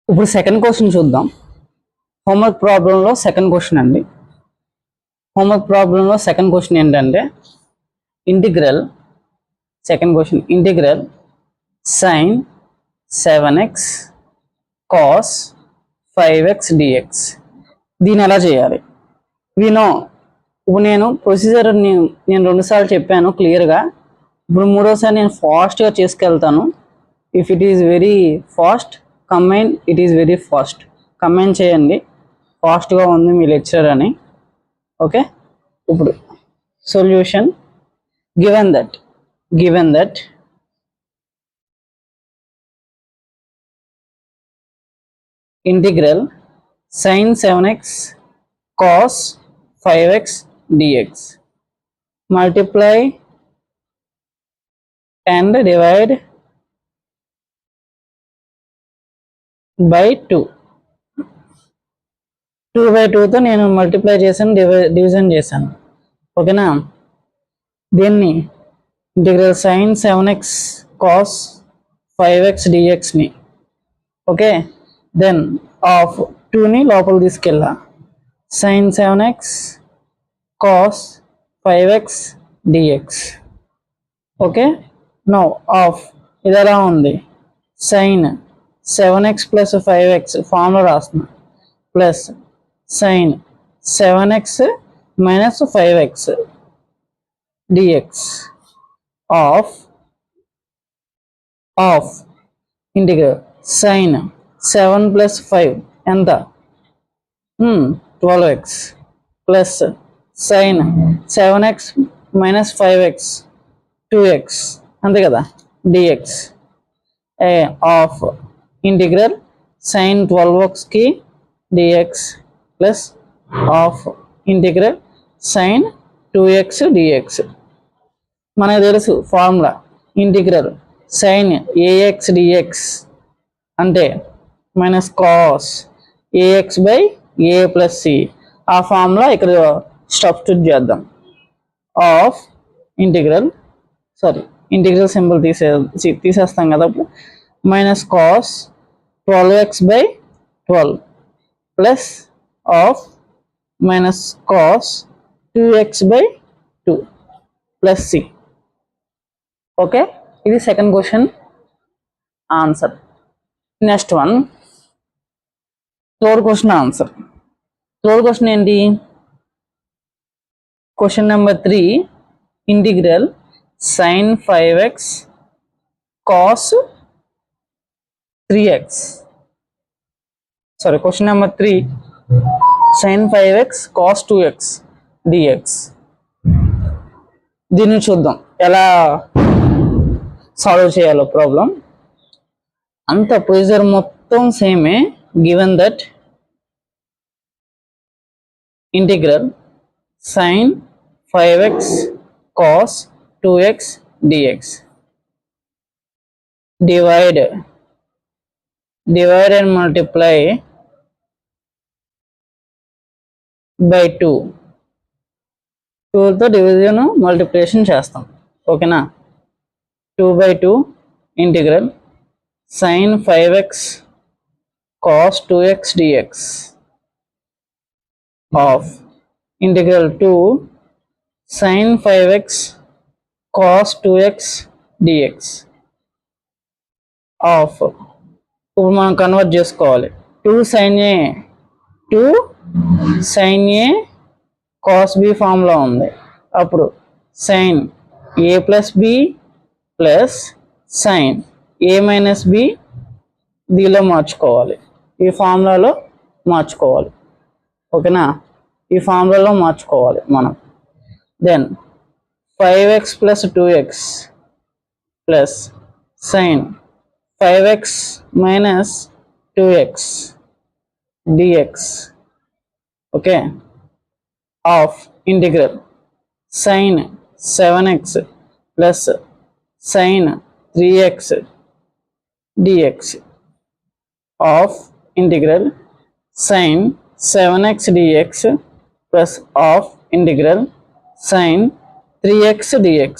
ఇప్పుడు second question చూద్దాం. Homework ప్రాబ్లంలో సెకండ్ క్వశ్చన్ అండి. హోంవర్క్ ప్రాబ్లంలో సెకండ్ క్వశ్చన్ ఏంటంటే integral sin 7x cos 5x dx. దీన్ని ఎలా చేయాలి? ఇప్పుడు నేను ప్రొసీజర్ నేను రెండుసార్లు చెప్పాను క్లియర్గా. ఇప్పుడు మూడోసారి నేను ఫాస్ట్గా చేసుకెళ్తాను. If it is very fast comment, it is very fast comment చేయండి. ఫాస్ట్గా ఉంది మీ లెక్చర్ అని. ఓకే, ఇప్పుడు solution given that integral sin 7x cos 5x dx multiply and divide by 2. 2/2తో నేను మల్టిప్లై చేశాను, డివిజన్ చేశాను. ఓకేనా? దీన్ని integral sin 7x cos 5x dxని ఓకే, దెన్ ఆఫ్ 2ని లోపల తీసుకెళ్ళా. sin 7x cos 5x dx. Okay, now half ఇది ఎలా ఉంది? sin 7x plus 5x formula రాస్తున్నా, plus sin 7x minus 5x dx of integral sin 7 plus 5 ఎంత? 12x plus sin 7x minus 5x 2x అంతే కదా, dx ఆఫ్ ఇంటిగ్రల్ sin 12xకి dx plus of integral sin 2x dx. మనకు తెలుసు formula, integral sin ax dx అంటే minus cos ax by a plus c. ఆ formula ఇక్కడ substitute చేద్దాం. Half integral symbol తీసేస్తాం కదా. అప్పుడు minus cos 12x by 12 plus half minus cos 2x by 2 plus c. Okay, ఇది second question answer. Next one, third question answer. Third question ఏంటి? Question number 3 integral sin 5x cos 3x. Question number 3 sin 5x cos 2x dx. దీన్ని చూద్దాం ఎలా solve చేయాలో problem. అంత procedure మొత్తం సేమే. Given that integral sin 5x cos 2x dx divide and multiply by 2. 2తో division multiplication చేస్తాం. ఓకేనా? 2/2 integral sin 5x cos 2x dx of integral 2 sin 5x cos 2x dx of. ఇప్పుడు మనం convert చేసుకోవాలి. 2 sin a cos b ఫామ్లో ఉంది. అప్పుడు sin a plus b plus sin a minus b దీనిలో మార్చుకోవాలి, ఈ ఫార్ములాలో మార్చుకోవాలి. ఓకేనా? ఈ ఫార్ములాలో మార్చుకోవాలి మనం. Then 5x plus 2x plus sin 5x minus 2x dx. Okay, of integral sin 7x plus sin 3x dx of integral sin 7x dx plus of integral sin 3x dx.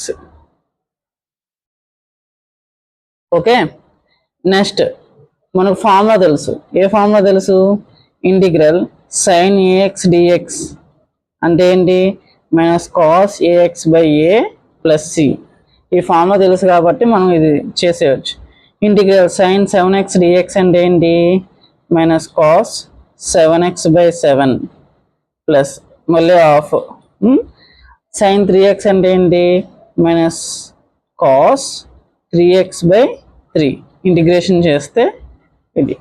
Okay, next మనకు formula తెలుసు. ఏ formula తెలుసు? Integral sine a x d x అంటే ఏంటి? Minus cos a x by a plus c. ఈ formula తెలుసు కాబట్టి మనం ఇది చేసేయచ్చు. ఇంటిగ్రల్ సైన్ 7x డిఎక్స్ అంటే ఏంటి? Minus cos 7x by 7 plus మళ్ళీ ఆఫ్ సైన్ 3x అంటే ఏంటి? Minus cos 3x by 3 integration చేస్తే ఇది.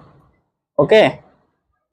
ఓకే.